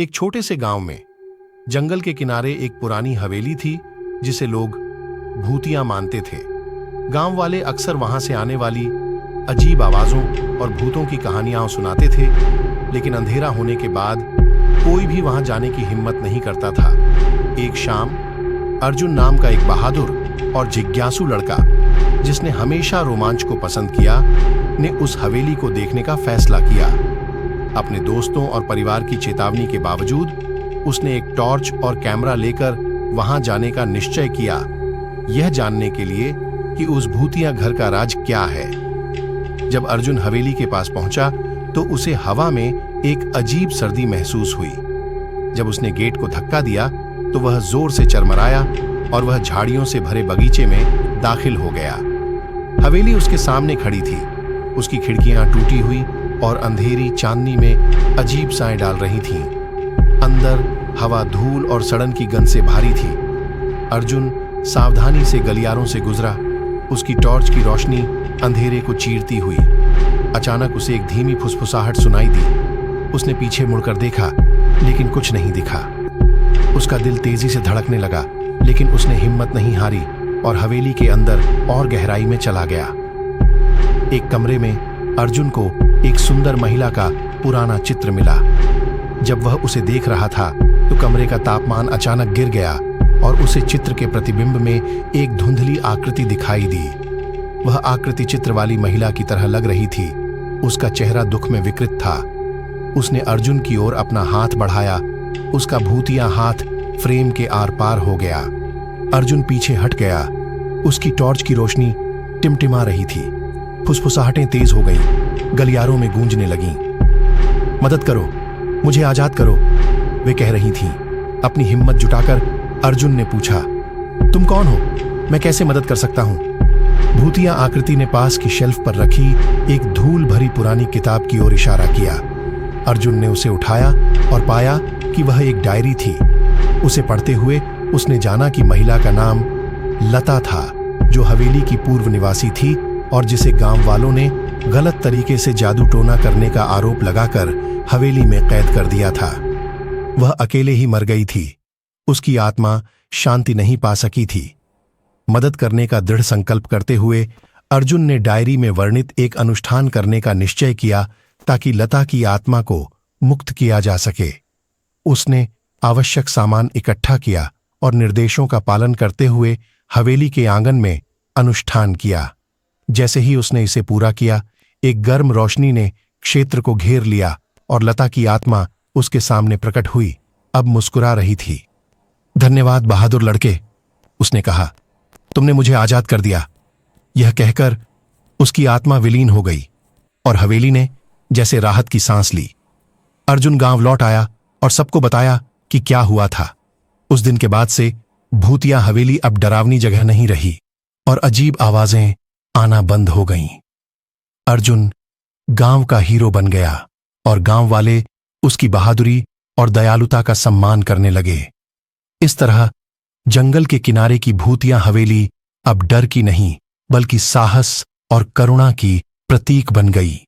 एक छोटे से गांव में जंगल के किनारे एक पुरानी हवेली थी जिसे लोग भूतिया मानते थे। गांव वाले अक्सर वहां से आने वाली अजीब आवाजों और भूतों की कहानियां सुनाते थे, लेकिन अंधेरा होने के बाद कोई भी वहां जाने की हिम्मत नहीं करता था। एक शाम अर्जुन नाम का एक बहादुर और जिज्ञासु लड़का, जिसने हमेशा रोमांच को पसंद किया, ने उस हवेली को देखने का फैसला किया। अपने दोस्तों और परिवार की चेतावनी के बावजूद उसने एक टॉर्च और कैमरा लेकर वहां जाने का निश्चय किया, यह जानने के लिए कि उस भूतिया घर का राज क्या है। जब अर्जुन हवेली के पास पहुंचा तो उसे हवा में एक अजीब सर्दी महसूस हुई। जब उसने गेट को धक्का दिया तो वह जोर से चरमराया और वह झाड़ियों से भरे बगीचे में दाखिल हो गया। हवेली उसके सामने खड़ी थी, उसकी खिड़कियां टूटी हुई और अंधेरी चांदनी में अजीब साएं डाल रही थीं। अंदर हवा धूल और सड़न की गंध से भारी थी। अर्जुन सावधानी से गलियारों से गुजरा, उसकी टॉर्च की रोशनी अंधेरे को चीरती हुई। अचानक उसे एक धीमी फुसफुसाहट सुनाई दी। उसने पीछे मुड़कर देखा, लेकिन कुछ नहीं दिखा। उसका दिल तेजी से धड़कने लगा, लेकिन उसने हिम्मत नहीं हारी और हवेली के अंदर और गहराई में चला गया। एक कमरे में अर्जुन को एक सुंदर महिला का पुराना चित्र मिला। जब वह उसे देख रहा था तो कमरे का तापमान अचानक गिर गया और उसे चित्र के प्रतिबिंब में एक धुंधली आकृति दिखाई दी। वह आकृति चित्र वाली महिला की तरह लग रही थी। उसका चेहरा दुख में विकृत था। उसने अर्जुन की ओर अपना हाथ बढ़ाया। उसका भूतिया हाथ फ्रेम के आर पार हो गया। अर्जुन पीछे हट गया। उसकी टॉर्च की रोशनी टिमटिमा रही थी। फुसफुसाहटें तेज हो गईं, गलियारों में गूंजने लगीं। मदद करो, मुझे आजाद करो, वे कह रही थीं। अपनी हिम्मत जुटाकर अर्जुन ने पूछा, तुम कौन हो? मैं कैसे मदद कर सकता हूं? भूतिया आकृति ने पास की शेल्फ पर रखी एक धूल भरी पुरानी किताब की ओर इशारा किया। अर्जुन ने उसे उठाया और पाया कि वह एक डायरी थी। उसे पढ़ते हुए उसने जाना कि महिला का नाम लता था, जो हवेली की पूर्व निवासी थी और जिसे गांव वालों ने गलत तरीके से जादू टोना करने का आरोप लगाकर हवेली में कैद कर दिया था। वह अकेले ही मर गई थी। उसकी आत्मा शांति नहीं पा सकी थी। मदद करने का दृढ़ संकल्प करते हुए अर्जुन ने डायरी में वर्णित एक अनुष्ठान करने का निश्चय किया ताकि लता की आत्मा को मुक्त किया जा सके। उसने आवश्यक सामान इकट्ठा किया और निर्देशों का पालन करते हुए हवेली के आंगन में अनुष्ठान किया। जैसे ही उसने इसे पूरा किया, एक गर्म रोशनी ने क्षेत्र को घेर लिया और लता की आत्मा उसके सामने प्रकट हुई। अब मुस्कुरा रही थी। धन्यवाद बहादुर लड़के, उसने कहा, तुमने मुझे आजाद कर दिया। यह कहकर उसकी आत्मा विलीन हो गई और हवेली ने जैसे राहत की सांस ली। अर्जुन गांव लौट आया और सबको बताया कि क्या हुआ था। उस दिन के बाद से भूतिया हवेली अब डरावनी जगह नहीं रही और अजीब आवाजें आना बंद हो गईं। अर्जुन गांव का हीरो बन गया और गांव वाले उसकी बहादुरी और दयालुता का सम्मान करने लगे। इस तरह जंगल के किनारे की भूतिया हवेली अब डर की नहीं, बल्कि साहस और करुणा की प्रतीक बन गई।